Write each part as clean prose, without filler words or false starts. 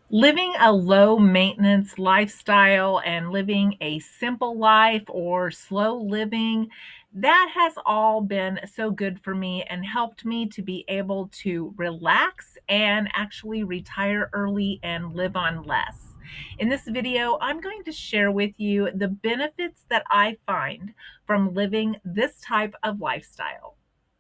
Living a low maintenance lifestyle and living a simple life or slow living, that has all been so good for me and helped me to be able to relax and actually retire early and live on less. In this video, I'm going to share with you the benefits that I find from living this type of lifestyle.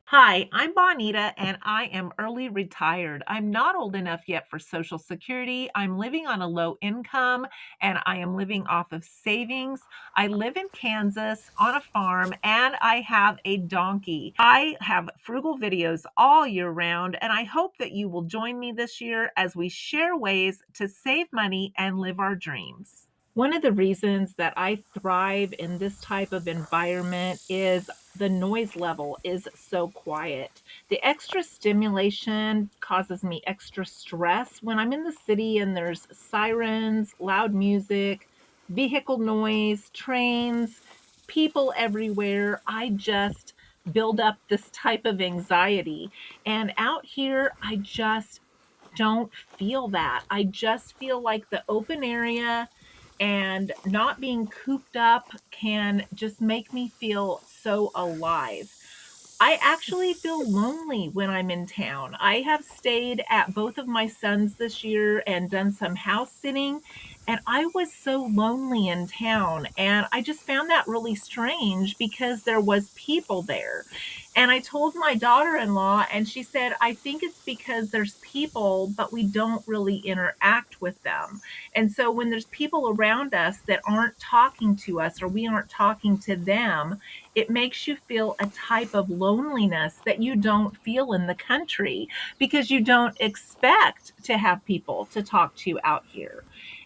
Hi, I'm Bonita and I am early retired. I'm not old enough yet for Social Security. I'm living on a low income and I am living off of savings. I live in Kansas on a farm and I have a donkey. I have frugal videos all year round and I hope that you will join me this year as we share ways to save money and live our dreams. One of the reasons that I thrive in this type of environment is the noise level is so quiet. The extra stimulation causes me extra stress when I'm in the city and there's sirens, loud music, vehicle noise, trains, people everywhere. I just build up this type of anxiety. And out here, I just don't feel that. I just feel like the open area and not being cooped up can just make me feel so alive. I actually feel lonely when I'm in town. I have stayed at both of my sons this year and done some house sitting, and I was so lonely in town. And I just found that really strange because there was people there. And I told my daughter-in-law, and she said, I think it's because there's people, but we don't really interact with them. And so when there's people around us that aren't talking to us or we aren't talking to them, it makes you feel a type of loneliness that you don't feel in the country because you don't expect to have people to talk to you out here.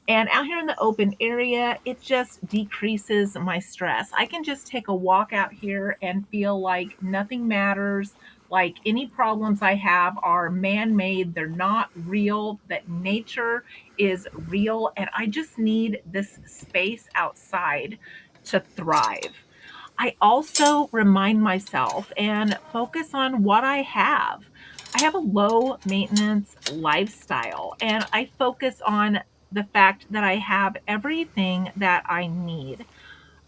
And out here in the open area, it just decreases my stress. I can just take a walk out here and feel like nothing matters, like any problems I have are man made, they're not real, that nature is real. And I just need this space outside to thrive. I also remind myself and focus on what I have. I have a low maintenance lifestyle and I focus on the fact that I have everything that I need.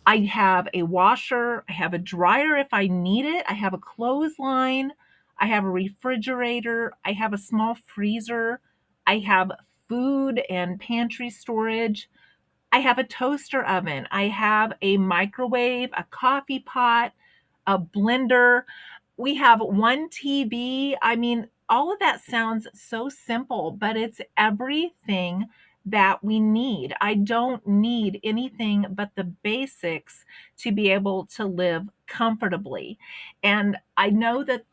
I have a washer, I have a dryer if I need it, I have a clothesline, I have a refrigerator, I have a small freezer, I have food and pantry storage. I have a toaster oven. I have a microwave, a coffee pot, a blender. We have one TV. I mean, all of that sounds so simple, but it's everything that we need. I don't need anything but the basics to be able to live comfortably. And I know that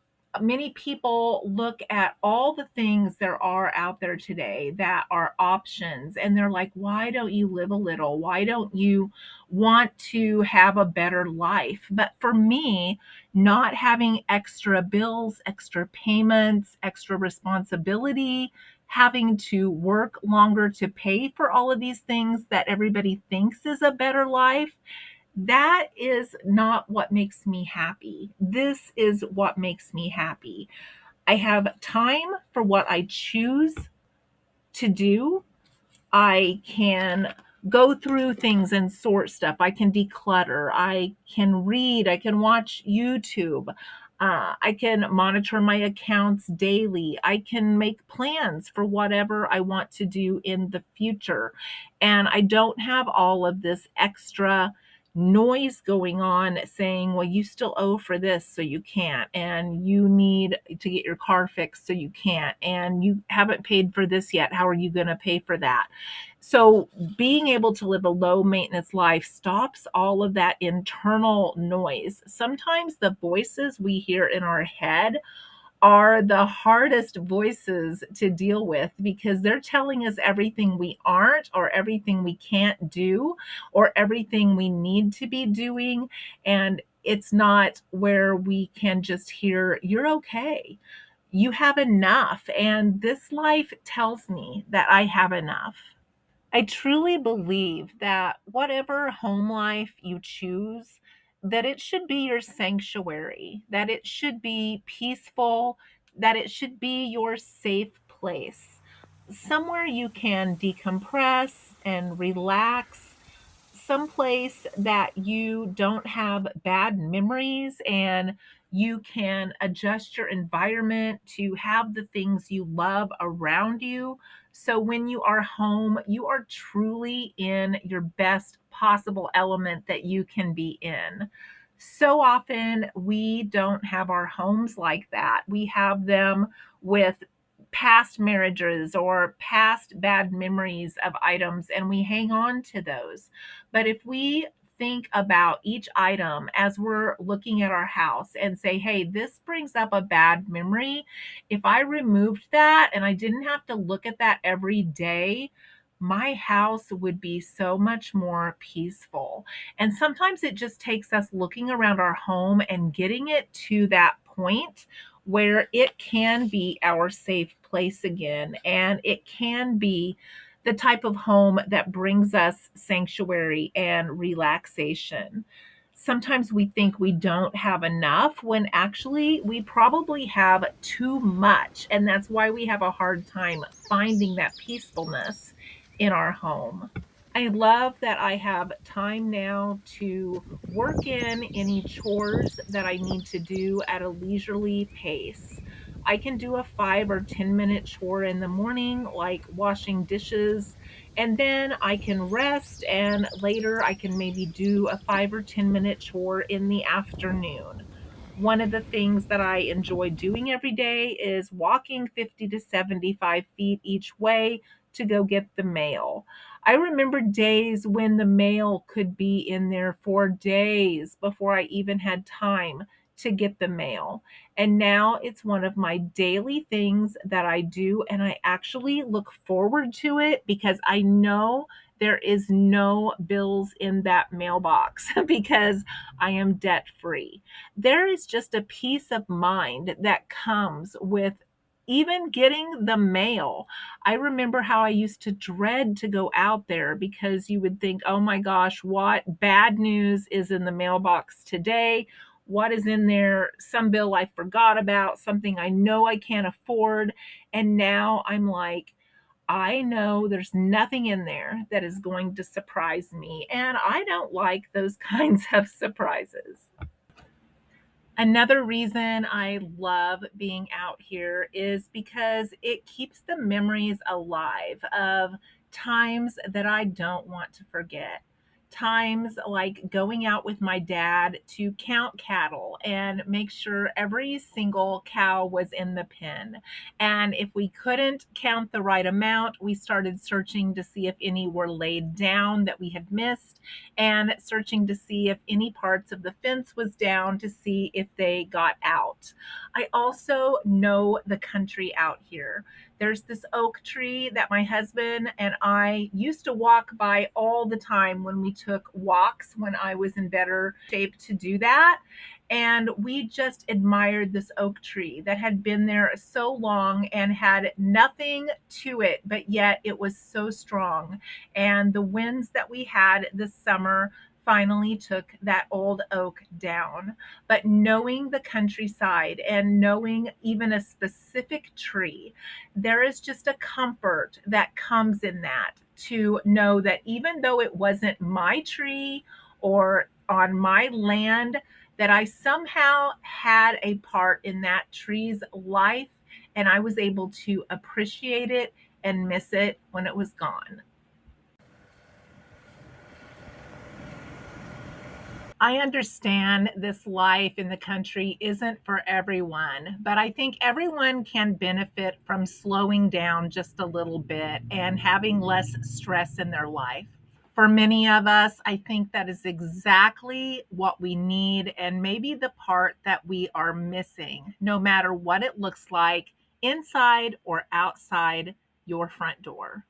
many people look at all the things there are out there today that are options and they're like, why don't you live a little? Why don't you want to have a better life? But for me, not having extra bills, extra payments, extra responsibility, having to work longer to pay for all of these things that everybody thinks is a better life, that is not what makes me happy. This is what makes me happy. I have time for what I choose to do. I can go through things and sort stuff. I can declutter. I can read. I can watch YouTube. I can monitor my accounts daily. I can make plans for whatever I want to do in the future. And I don't have all of this extra noise going on saying, well, you still owe for this, so you can't. And you need to get your car fixed, so you can't. And you haven't paid for this yet. How are you going to pay for that? So, being able to live a low maintenance life stops all of that internal noise. Sometimes the voices we hear in our head are the hardest voices to deal with because they're telling us everything we aren't, or everything we can't do, or everything we need to be doing. And it's not where we can just hear, you're okay. You have enough. And this life tells me that I have enough. I truly believe that whatever home life you choose, that it should be your sanctuary, that it should be peaceful, that it should be your safe place. somewhere you can decompress and relax, someplace that you don't have bad memories, and you can adjust your environment to have the things you love around you. So when you are home, you are truly in your best possible element that you can be in. So often we don't have our homes like that. We have them with past marriages or past bad memories of items, and we hang on to those. But if we think about each item as we're looking at our house and say, hey, this brings up a bad memory. If I removed that and I didn't have to look at that every day, my house would be so much more peaceful. And sometimes it just takes us looking around our home and getting it to that point where it can be our safe place again. And it can be the type of home that brings us sanctuary and relaxation. Sometimes we think we don't have enough when actually we probably have too much. And that's why we have a hard time finding that peacefulness in our home. I love that I have time now to work in any chores that I need to do at a leisurely pace. I can do a 5 or 10 minute chore in the morning, like washing dishes, and then I can rest. And later, I can maybe do a 5 or 10 minute chore in the afternoon. One of the things that I enjoy doing every day is walking 50 to 75 feet each way to go get the mail. I remember days when the mail could be in there for days before I even had time to get the mail. And now it's one of my daily things that I do. And I actually look forward to it because I know there is no bills in that mailbox because I am debt free. There is just a peace of mind that comes with even getting the mail. I remember how I used to dread to go out there because you would think, oh my gosh, what bad news is in the mailbox today? What is in there? Some bill I forgot about, something I know I can't afford. And now I'm like, I know there's nothing in there that is going to surprise me. And I don't like those kinds of surprises. Another reason I love being out here is because it keeps the memories alive of times that I don't want to forget. Times like going out with my dad to count cattle and make sure every single cow was in the pen. And if we couldn't count the right amount, we started searching to see if any were laid down that we had missed, and searching to see if any parts of the fence was down to see if they got out. I also know the country out here. There's this oak tree that my husband and I used to walk by all the time when we took walks when I was in better shape to do that. And we just admired this oak tree that had been there so long and had nothing to it, but yet it was so strong. And the winds that we had this summer finally took that old oak down. But knowing the countryside and knowing even a specific tree, there is just a comfort that comes in that, to know that even though it wasn't my tree or on my land, that I somehow had a part in that tree's life, and I was able to appreciate it and miss it when it was gone. I understand this life in the country isn't for everyone, but I think everyone can benefit from slowing down just a little bit and having less stress in their life. For many of us, I think that is exactly what we need, and maybe the part that we are missing, no matter what it looks like, inside or outside your front door.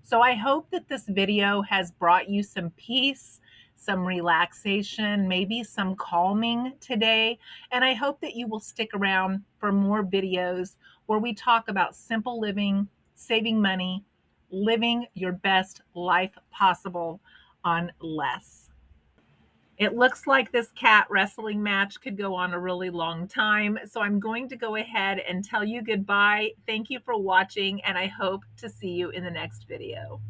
So I hope that this video has brought you some peace, some relaxation, maybe some calming today. And I hope that you will stick around for more videos where we talk about simple living, saving money, living your best life possible on less. It looks like this cat wrestling match could go on a really long time, so I'm going to go ahead and tell you goodbye. Thank you for watching, and I hope to see you in the next video.